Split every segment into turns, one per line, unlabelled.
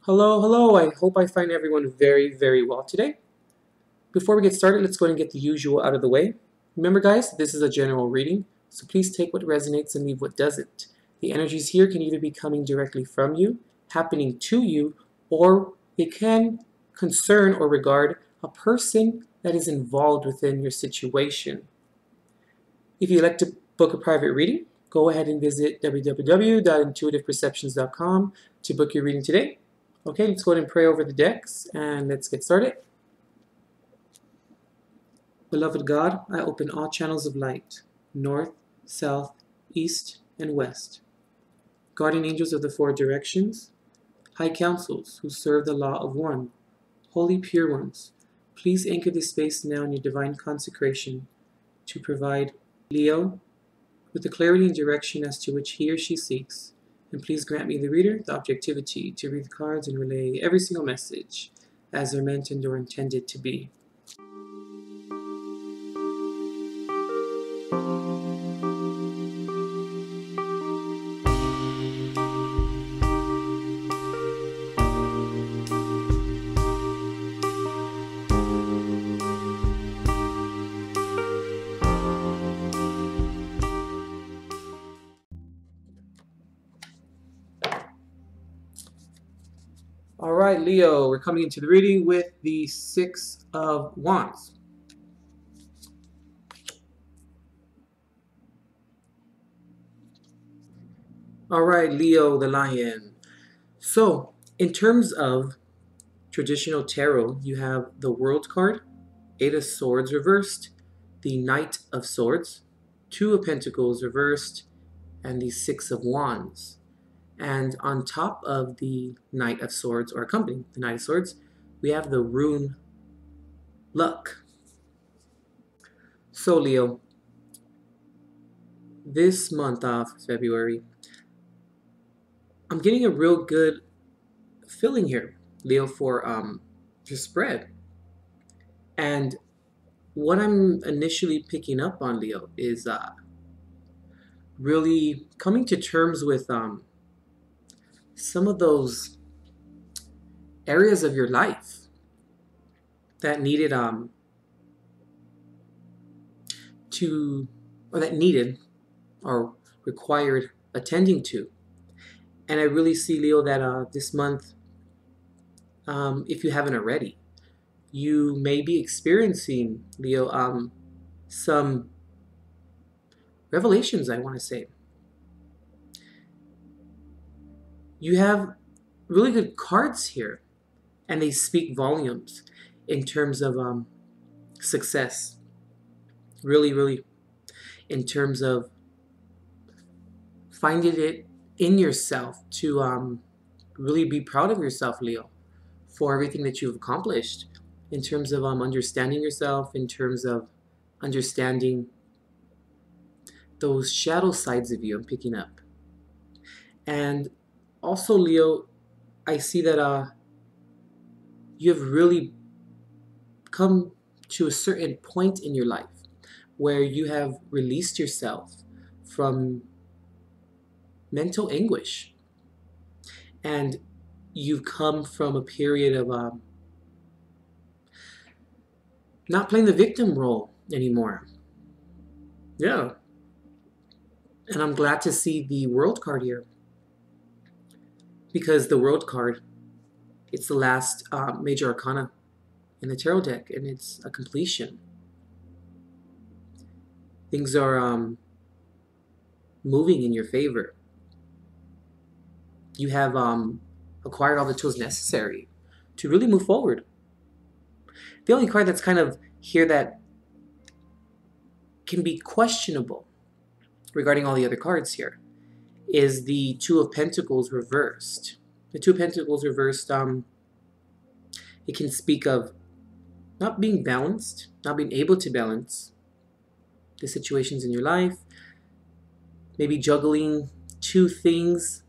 Hello, hello. I hope I find everyone very, very well today. Before we get started, let's go ahead and get the usual out of the way. Remember, guys, this is a general reading, so please take what resonates and leave what doesn't. The energies here can either be coming directly from you, happening to you, or they can concern or regard a person that is involved within your situation. If you'd like to book a private reading, go ahead and visit www.intuitiveperceptions.com to book your reading today. Okay, let's go ahead and pray over the decks and let's get started. Beloved God, I open all channels of light, north, south, east, and west. Guardian angels of the four directions, high councils who serve the law of one, holy pure ones, please anchor this space now in your divine consecration to provide Leo with the clarity and direction as to which he or she seeks. And please grant me, the reader, the objectivity to read the cards and relay every single message as they're meant and or intended to be. All right, Leo, we're coming into the reading with the Six of Wands. All right, Leo the Lion. So, in terms of traditional tarot, you have the World card, Eight of Swords reversed, the Knight of Swords, Two of Pentacles reversed, and the Six of Wands. And on top of the Knight of Swords, or accompanying the Knight of Swords, we have the rune Luck. So Leo, this month of February, I'm getting a real good feeling here, Leo, for your spread. And what I'm initially picking up on, Leo, is really coming to terms with some of those areas of your life that needed or required attending to. And I really see, Leo, that this month, if you haven't already, you may be experiencing, Leo, some revelations, I want to say. You have really good cards here, and they speak volumes in terms of success. Really, really, in terms of finding it in yourself to really be proud of yourself, Leo, for everything that you've accomplished, in terms of understanding yourself, in terms of understanding those shadow sides of you I'm picking up. And also, Leo, I see that you have really come to a certain point in your life where you have released yourself from mental anguish. And you've come from a period of not playing the victim role anymore. Yeah. And I'm glad to see the World card here, because the World card, it's the last major arcana in the tarot deck, and it's a completion. Things are moving in your favor. You have acquired all the tools necessary to really move forward. The only card that's kind of here that can be questionable regarding all the other cards here is the Two of Pentacles reversed. The Two of Pentacles reversed, it can speak of not being balanced, not being able to balance the situations in your life, maybe juggling two things,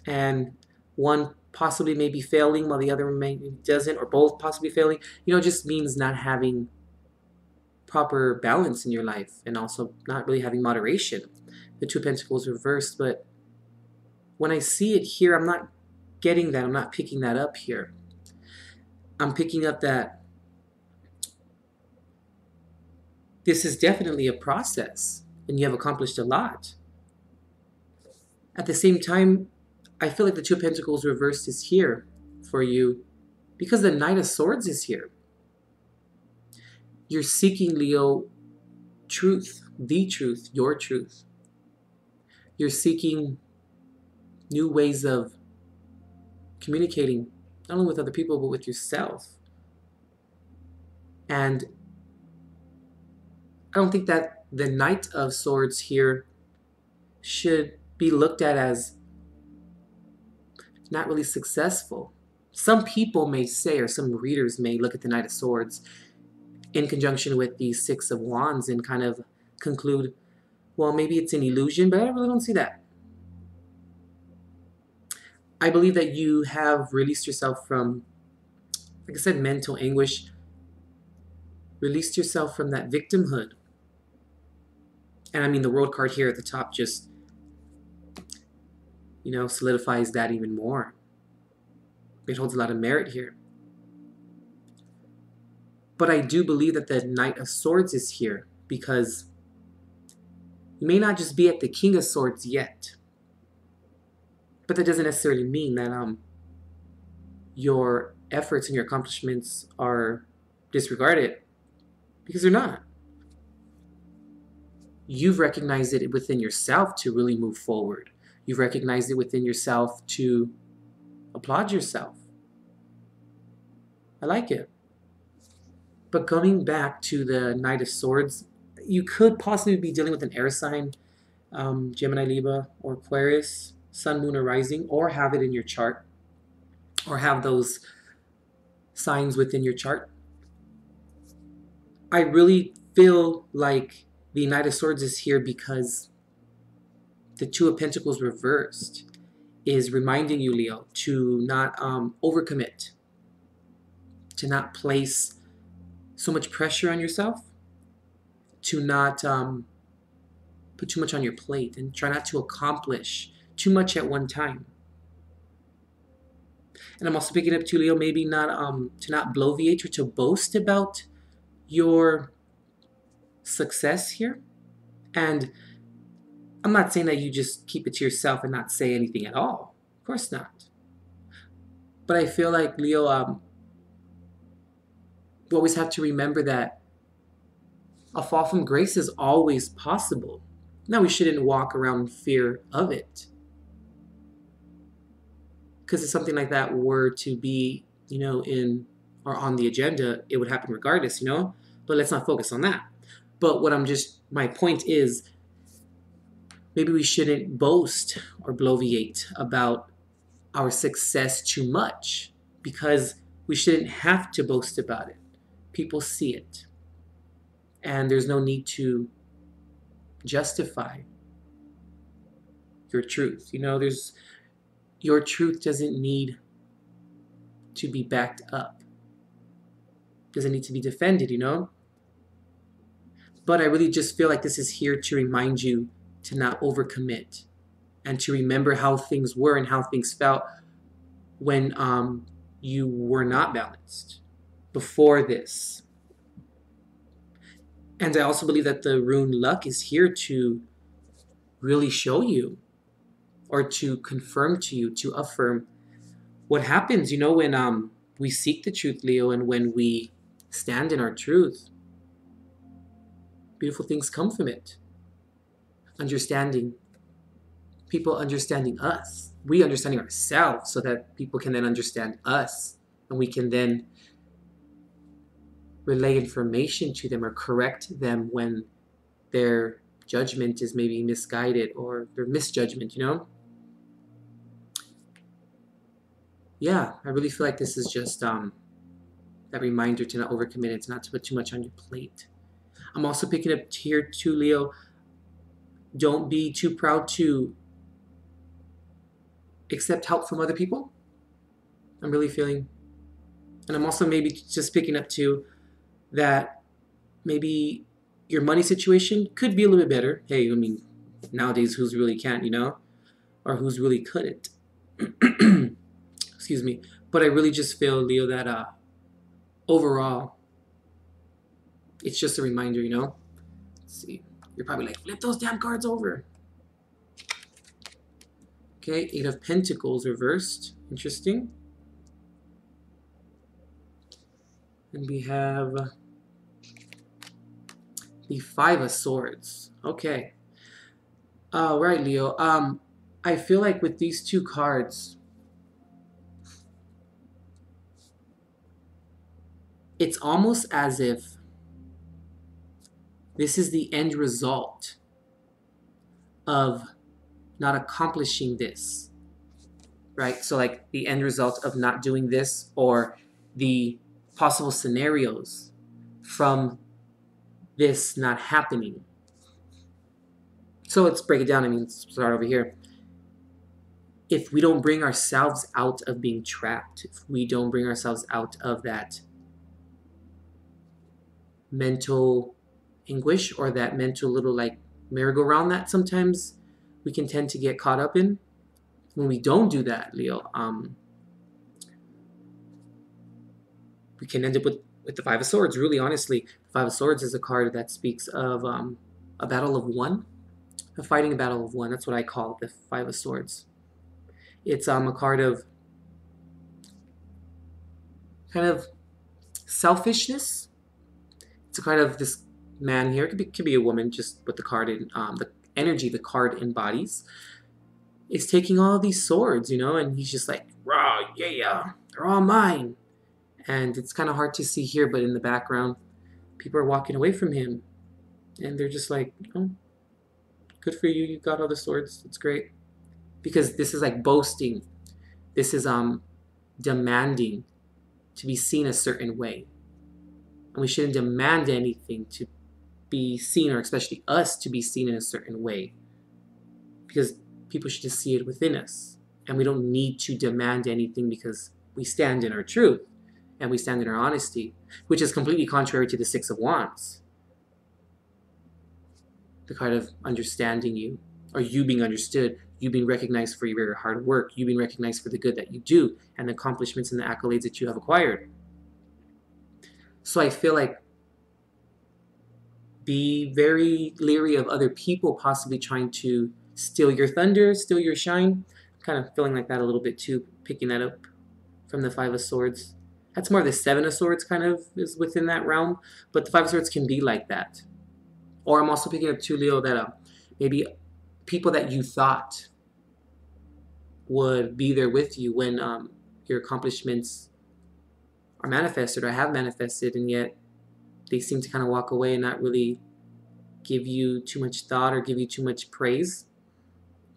and one possibly maybe failing while the other maybe doesn't, or both possibly failing. You know, it just means not having proper balance in your life, and also not really having moderation. The Two of Pentacles reversed, but when I see it here, I'm not getting that. I'm not picking that up here. I'm picking up that this is definitely a process and you have accomplished a lot. At the same time, I feel like the Two of Pentacles reversed is here for you because the Knight of Swords is here. You're seeking, Leo, truth, the truth, your truth. You're seeking new ways of communicating, not only with other people, but with yourself. And I don't think that the Knight of Swords here should be looked at as not really successful. Some people may say, or some readers may look at the Knight of Swords in conjunction with the Six of Wands and kind of conclude, well, maybe it's an illusion, but I really don't see that. I believe that you have released yourself from, like I said, mental anguish, released yourself from that victimhood. And I mean, the World card here at the top just, you know, solidifies that even more. It holds a lot of merit here. But I do believe that the Knight of Swords is here because you may not just be at the King of Swords yet. But that doesn't necessarily mean that your efforts and your accomplishments are disregarded, because they're not. You've recognized it within yourself to really move forward. You've recognized it within yourself to applaud yourself. I like it. But coming back to the Knight of Swords, you could possibly be dealing with an air sign, Gemini, Libra, or Aquarius, Sun, Moon, or Rising, or have it in your chart, or have those signs within your chart. I really feel like the Knight of Swords is here because the Two of Pentacles reversed is reminding you, Leo, to not overcommit, to not place so much pressure on yourself, to not put too much on your plate, and try not to accomplish too much at one time. And I'm also picking up to, Leo, maybe not to not bloviate or to boast about your success here. And I'm not saying that you just keep it to yourself and not say anything at all. Of course not. But I feel like, Leo, you always have to remember that a fall from grace is always possible. Now, we shouldn't walk around in fear of it. Because if something like that were to be, you know, in or on the agenda, it would happen regardless, you know? But let's not focus on that. But my point is, maybe we shouldn't boast or bloviate about our success too much, because we shouldn't have to boast about it. People see it. And there's no need to justify your truth. You know, your truth doesn't need to be backed up. Doesn't need to be defended, you know? But I really just feel like this is here to remind you to not overcommit and to remember how things were and how things felt when you were not balanced before this. And I also believe that the rune luck is here to really show you, or to confirm to you, to affirm what happens, you know, when we seek the truth, Leo, and when we stand in our truth. Beautiful things come from it. Understanding. People understanding us. We understanding ourselves so that people can then understand us. And we can then relay information to them or correct them when their judgment is maybe misguided or their misjudgment, you know? Yeah, I really feel like this is just that reminder to not overcommit and to not to put too much on your plate. I'm also picking up here too, Leo. Don't be too proud to accept help from other people. I'm really feeling. And I'm also maybe just picking up too that maybe your money situation could be a little bit better. Hey, I mean, nowadays who's really can't, you know? Or who's really couldn't. excuse me. But I really just feel, Leo, that overall, it's just a reminder, you know? Let's see. You're probably like, flip those damn cards over. Okay, Eight of Pentacles reversed. Interesting. And we have the Five of Swords. Okay. All right, Leo. I feel like with these two cards, it's almost as if this is the end result of not accomplishing this, right? So like the end result of not doing this, or the possible scenarios from this not happening. So let's break it down. I mean, let's start over here. If we don't bring ourselves out of being trapped, if we don't bring ourselves out of that mental anguish or that mental little like merry-go-round that sometimes we can tend to get caught up in, when we don't do that, Leo, we can end up with the Five of Swords. Really, honestly, the Five of Swords is a card that speaks of a battle of one, fighting a battle of one. That's what I call the Five of Swords. It's a card of kind of selfishness. It's a card of this man here. It could be a woman, just with the card in the energy the card embodies. Is taking all of these swords, you know, and he's just like, rah, yeah, they're all mine. And it's kind of hard to see here, but in the background, people are walking away from him, and they're just like, oh, good for you, you got all the swords, it's great. Because this is like boasting. This is demanding to be seen a certain way. And we shouldn't demand anything to be seen, or especially us to be seen in a certain way. Because people should just see it within us. And we don't need to demand anything, because we stand in our truth and we stand in our honesty, which is completely contrary to the Six of Wands. The kind of understanding you, or you being understood, you being recognized for your very hard work, you being recognized for the good that you do, and the accomplishments and the accolades that you have acquired. So I feel like be very leery of other people possibly trying to steal your thunder, steal your shine. I'm kind of feeling like that a little bit too, picking that up from the Five of Swords. That's more the Seven of Swords kind of is within that realm, but the Five of Swords can be like that. Or I'm also picking up too, Leo, that maybe people that you thought would be there with you when your accomplishments are manifested or have manifested, and yet they seem to kind of walk away and not really give you too much thought or give you too much praise.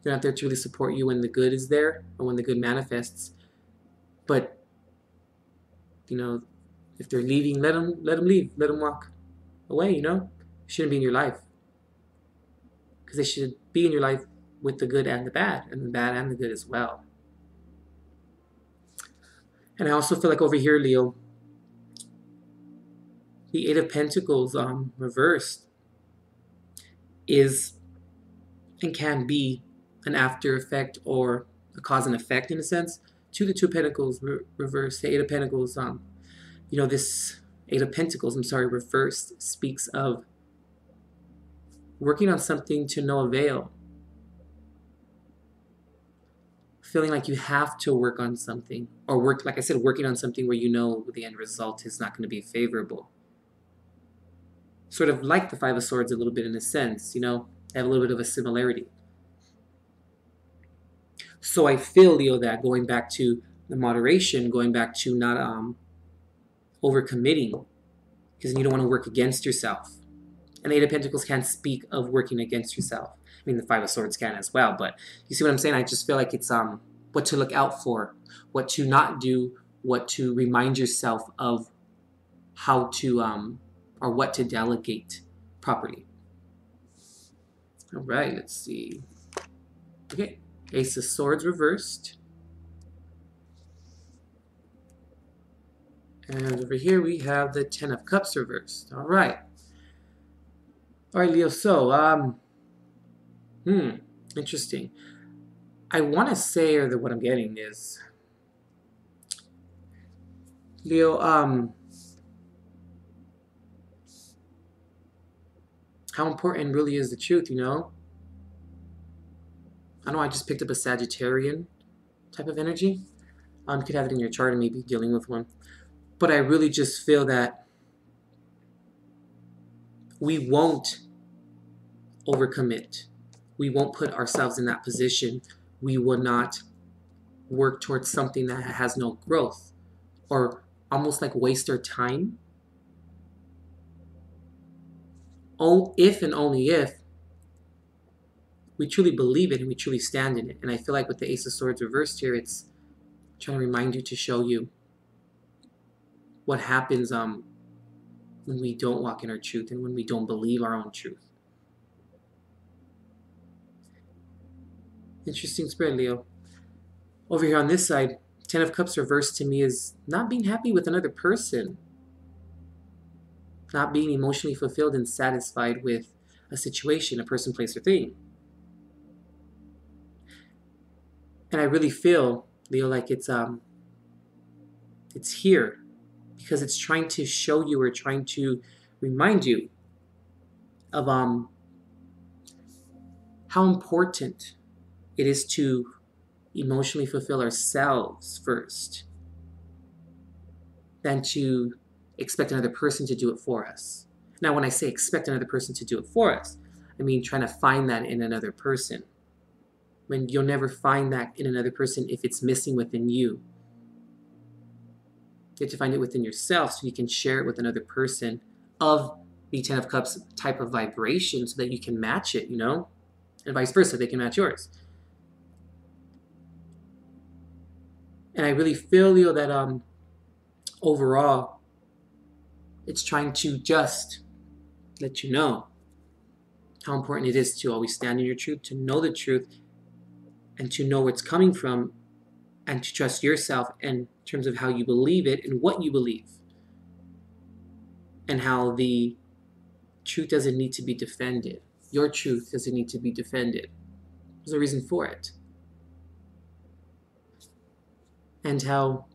They're not there to really support you when the good is there or when the good manifests. But, you know, if they're leaving, let them leave. Let them walk away, you know. Shouldn't be in your life. Because they should be in your life with the good and the bad and the good as well. And I also feel like over here, Leo, the Eight of Pentacles reversed is and can be an after effect or a cause and effect in a sense to the Two of Pentacles reversed. The Eight of Pentacles, you know, this Eight of Pentacles, reversed speaks of working on something to no avail. Feeling like you have to work on something, or work, like I said, working on something where you know the end result is not going to be favorable. Sort of like the Five of Swords a little bit in a sense, you know, they have a little bit of a similarity. So I feel, Leo, that going back to the moderation, going back to not overcommitting, because you don't want to work against yourself. And the Eight of Pentacles can speak of working against yourself. I mean, the Five of Swords can as well, but you see what I'm saying? I just feel like it's what to look out for, what to not do, what to remind yourself of, how to or what to delegate properly. All right, let's see. Okay, Ace of Swords reversed. And over here we have the Ten of Cups reversed. All right. All right, Leo, so, interesting. I want to say, or what I'm getting is, Leo, how important really is the truth, you know? I know I just picked up a Sagittarian type of energy. You could have it in your chart and maybe dealing with one. But I really just feel that we won't overcommit. We won't put ourselves in that position. We will not work towards something that has no growth, or almost like waste our time. If and only if we truly believe it and we truly stand in it. And I feel like with the Ace of Swords reversed here, it's trying to remind you, to show you what happens when we don't walk in our truth and when we don't believe our own truth. Interesting spread, Leo. Over here on this side, Ten of Cups reversed to me is not being happy with another person, not being emotionally fulfilled and satisfied with a situation, a person, place, or thing. And I really feel, Leo, like it's here because it's trying to show you, or trying to remind you of how important it is to emotionally fulfill ourselves first than to expect another person to do it for us. Now, when I say expect another person to do it for us, I mean trying to find that in another person. When you'll never find that in another person if it's missing within you. You have to find it within yourself so you can share it with another person of the Ten of Cups type of vibration, so that you can match it, you know? And vice versa, they can match yours. And I really feel, Leo, that overall, it's trying to just let you know how important it is to always stand in your truth, to know the truth, and to know where it's coming from, and to trust yourself in terms of how you believe it and what you believe. And how the truth doesn't need to be defended. Your truth doesn't need to be defended. There's a reason for it. And how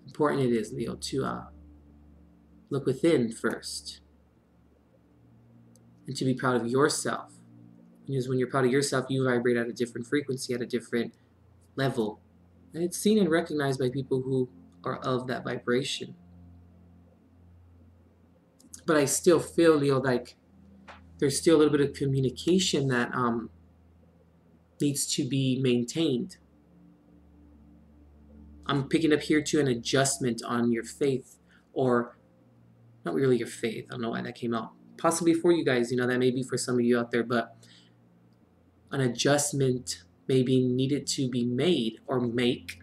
important it is, Leo, to look within first. And to be proud of yourself. Because when you're proud of yourself, you vibrate at a different frequency, at a different level. And it's seen and recognized by people who are of that vibration. But I still feel, Leo, like there's still a little bit of communication that needs to be maintained. I'm picking up here too an adjustment on your faith, or not really your faith. I don't know why that came out. Possibly for you guys, you know, that may be for some of you out there, but an adjustment may be needed to be made or make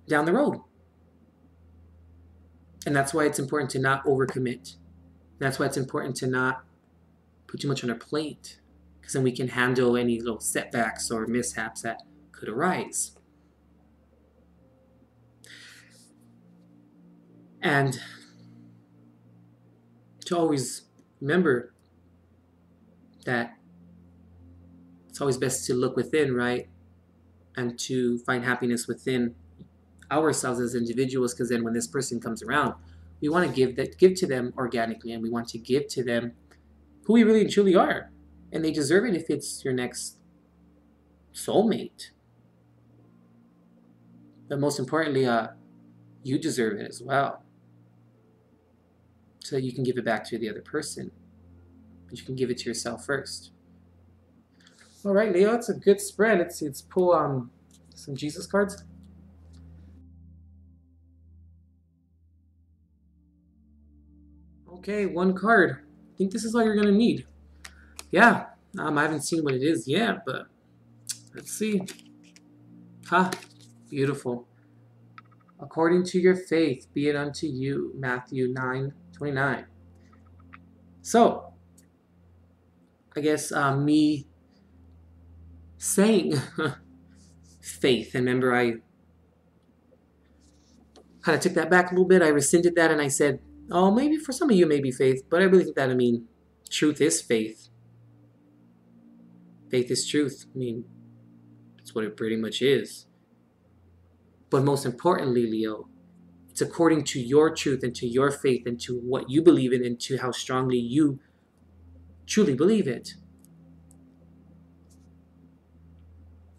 down the road. And that's why it's important to not overcommit. That's why it's important to not put too much on our plate, because then we can handle any little setbacks or mishaps that could arise. And to always remember that it's always best to look within, right? And to find happiness within ourselves as individuals, because then when this person comes around, we want to give to them organically, and we want to give to them who we really and truly are. And they deserve it if it's your next soulmate. But most importantly, you deserve it as well. So that you can give it back to the other person. But you can give it to yourself first. All right, Leo, it's a good spread. Let's pull some Jesus cards. Okay, one card. I think this is all you're gonna need. Yeah, I haven't seen what it is yet, but let's see. Ha, beautiful. According to your faith, be it unto you. Matthew 9:29. So, I guess me saying faith, and remember I kind of took that back a little bit. I rescinded that and I said, oh, maybe for some of you, maybe faith, but I really think that, I mean, truth is faith. Faith is truth. I mean, that's what it pretty much is. But most importantly, Leo, it's according to your truth and to your faith and to what you believe in and to how strongly you truly believe it.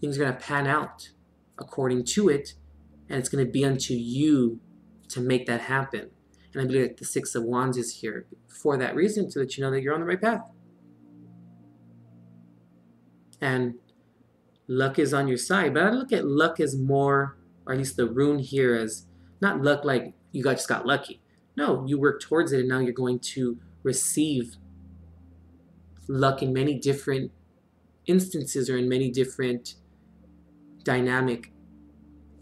Things are going to pan out according to it, and it's going to be unto you to make that happen. And I believe that the Six of Wands is here for that reason, to let you know that you're on the right path. And luck is on your side. But I look at luck as more, or at least the rune here, as not luck like you just got lucky. No, you work towards it, and now you're going to receive luck in many different instances or in many different dynamic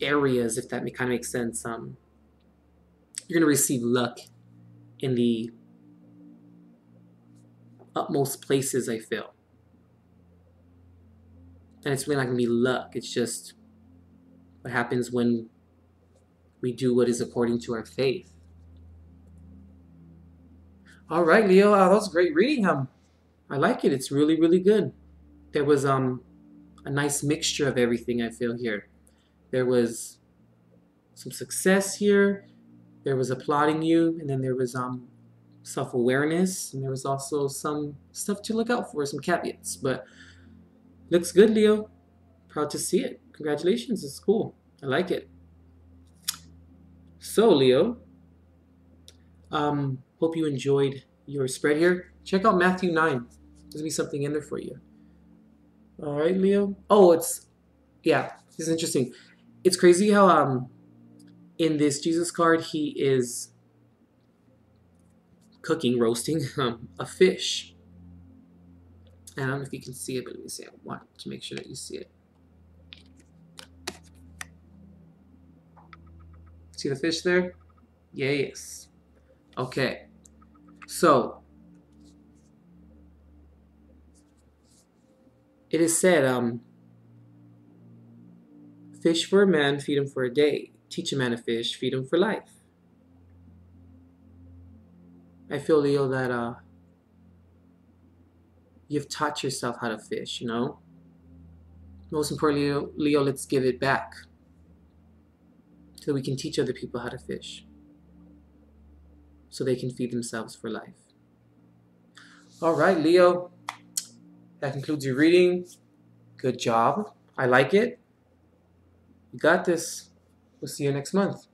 areas, if that kind of makes sense. You're going to receive luck in the utmost places, I feel. And it's really not going to be luck. It's just what happens when we do what is according to our faith. All right, Leo, that was great reading. I like it. It's really, really good. There was a nice mixture of everything, I feel, here. There was some success here. There was applauding you, and then there was self-awareness, and there was also some stuff to look out for, some caveats. But looks good, Leo. Proud to see it. Congratulations. It's cool. I like it. So, Leo, hope you enjoyed your spread here. Check out Matthew 9. There's going to be something in there for you. All right, Leo. Oh, yeah, this is interesting. It's crazy how in this Jesus card, he is roasting a fish. And I don't know if you can see it, but let me see. I want to make sure that you see it. See the fish there? Yes. Okay. So, it is said, fish for a man, feed him for a day. Teach a man to fish, feed him for life. I feel, Leo, that you've taught yourself how to fish, you know? Most importantly, Leo, let's give it back so that we can teach other people how to fish, so they can feed themselves for life. All right, Leo, that concludes your reading. Good job. I like it. You got this. We'll see you next month.